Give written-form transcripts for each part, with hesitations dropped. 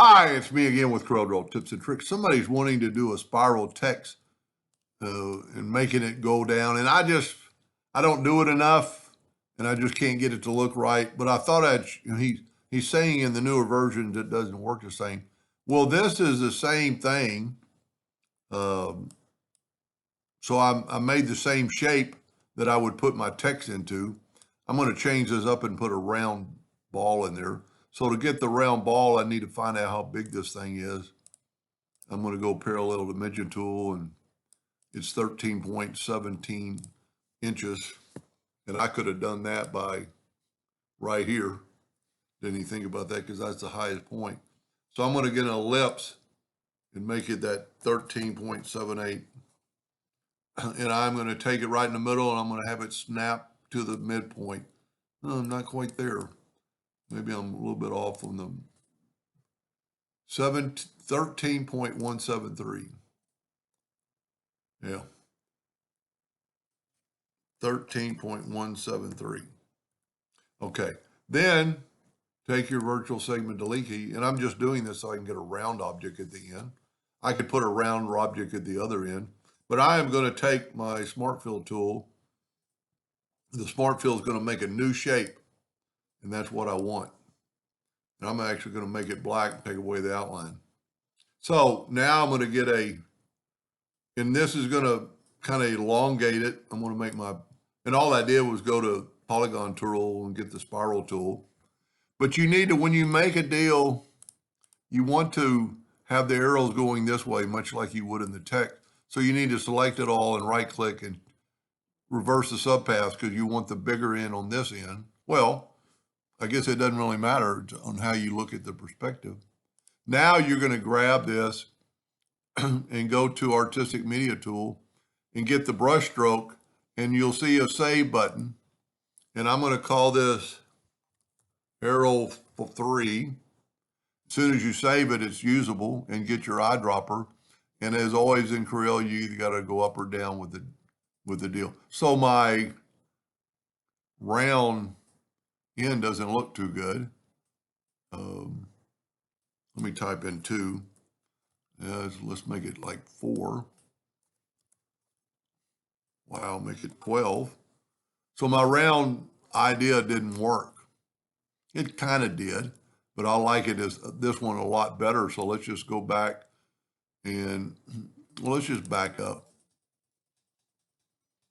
Hi, it's me again with CorelDraw Tips and Tricks. Somebody's wanting to do a spiral text and making it go down, and I don't do it enough, and I just can't get it to look right. But I thought he's saying in the newer versions it doesn't work the same. Well, this is the same thing. Um, so I made the same shape that I would put my text into. I'm going to change this up and put a round ball in there. So to get the round ball, I need to find out how big this thing is. I'm going to go parallel dimension tool, and it's 13.17 inches. And I could have done that by right here. Didn't even think about that because that's the highest point. So I'm going to get an ellipse and make it that 13.78. And I'm going to take it right in the middle, and I'm going to have it snap to the midpoint. No, I'm not quite there. Maybe I'm a little bit off on the 13.173. Yeah. 13.173. Okay. Then take your virtual segment delete key, and I'm just doing this so I can get a round object at the end. I could put a round object at the other end, but I am going to take my Smart Fill tool. The Smart Fill is going to make a new shape, and that's what I want. And I'm actually going to make it black and take away the outline. So now I'm going to get and this is going to kind of elongate it. I'm going to make and all I did was go to polygon tool and get the spiral tool. But you need to, when you make a deal, you want to have the arrows going this way, much like you would in the text. So you need to select it all and right click and reverse the subpath because you want the bigger end on this end. Well, I guess it doesn't really matter on how you look at the perspective. Now you're going to grab this and go to Artistic Media Tool and get the brush stroke, and you'll see a save button. And I'm going to call this arrow 3. As soon as you save it, it's usable, and get your eyedropper. And as always in Corel, you either got to go up or down with the deal. So my round end doesn't look too good. Let me type in 2. Let's make it like 4. Wow, make it 12. So my round idea didn't work. It kind of did, but I like it as this one a lot better. So let's just go back and let's just back up.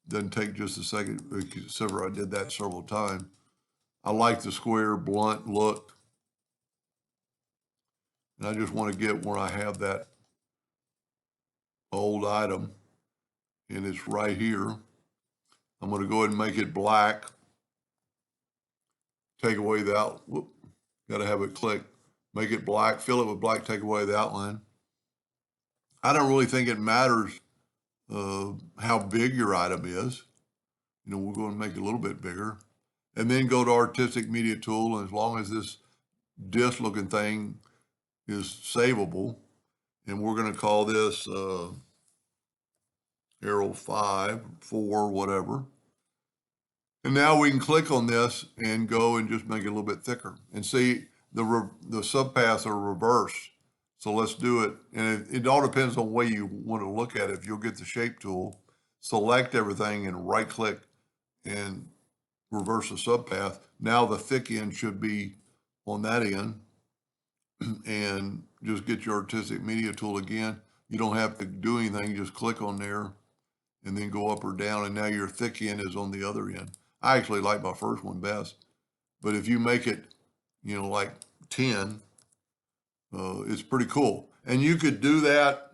Doesn't take just a second, except for I did that several times. I like the square, blunt look. And I just want to get where I have that old item, and it's right here. I'm going to go ahead and make it black. Take away the got to have it click. Make it black, fill it with black, take away the outline. I don't really think it matters how big your item is. You know, we're going to make it a little bit bigger. And then go to Artistic Media Tool, and as long as this disc looking thing is savable, and we're going to call this arrow 5, 4, whatever. And now we can click on this and go and just make it a little bit thicker. And see, the subpaths are reversed. So let's do it. And it all depends on the way you want to look at it. If you'll get the shape tool, select everything and right click and reverse the subpath. Now the thick end should be on that end. And just get your Artistic Media Tool again. You don't have to do anything, just click on there and then go up or down, and now your thick end is on the other end. I actually like my first one best, but if you make it, you know, like 10, it's pretty cool. And you could do that,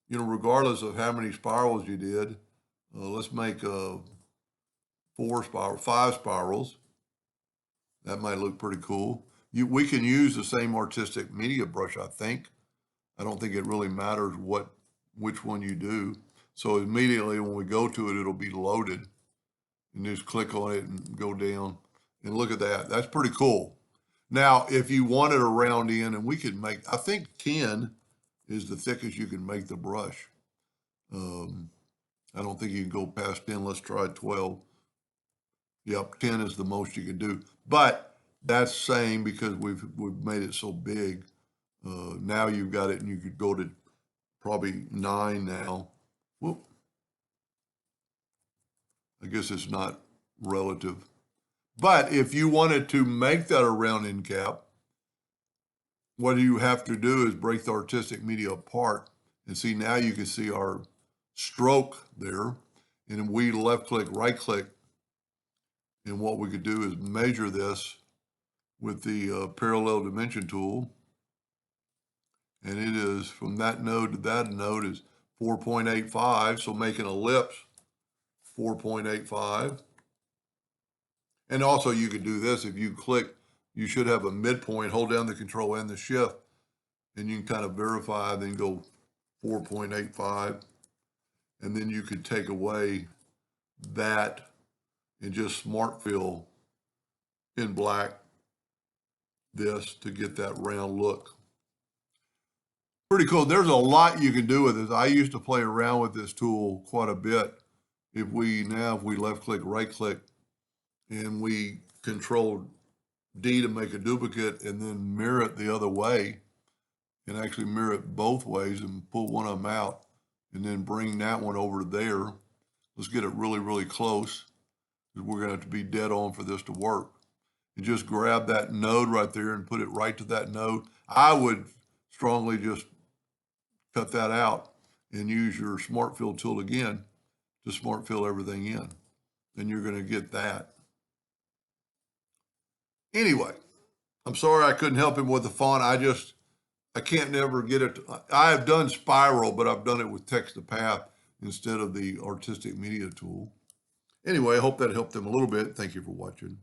you know, regardless of how many spirals you did. Let's make 5 spirals. That might look pretty cool. We can use the same artistic media brush, I think. I don't think it really matters which one you do. So immediately when we go to it, it'll be loaded. And just click on it and go down. And look at that. That's pretty cool. Now, if you wanted a round end, and we could make, I think 10 is the thickest you can make the brush. I don't think you can go past 10. Let's try 12. Yep, 10 is the most you can do. But that's saying because we've made it so big, now you've got it, and you could go to probably 9 now. Whoop. I guess it's not relative. But if you wanted to make that a round end cap, what you have to do is break the artistic media apart. And see, now you can see our stroke there. And we left click, right click. And what we could do is measure this with the parallel dimension tool. And it is from that node to that node is 4.85. So make an ellipse 4.85. And also you could do this. If you click, you should have a midpoint, hold down the control and the shift, and you can kind of verify, then go 4.85. And then you could take away that and just smart fill in black this to get that round look. Pretty cool. There's a lot you can do with this. I used to play around with this tool quite a bit. If we left click, right click, and we control D to make a duplicate and then mirror it the other way, and actually mirror it both ways and pull one of them out and then bring that one over there. Let's get it really, really close, because we're going to have to be dead on for this to work. And just grab that node right there and put it right to that node. I would strongly just cut that out and use your smart fill tool again to smart fill everything in. Then you're going to get that. Anyway, I'm sorry I couldn't help him with the font. I can't never get it. I have done spiral, but I've done it with text to path instead of the artistic media tool. Anyway, I hope that helped them a little bit. Thank you for watching.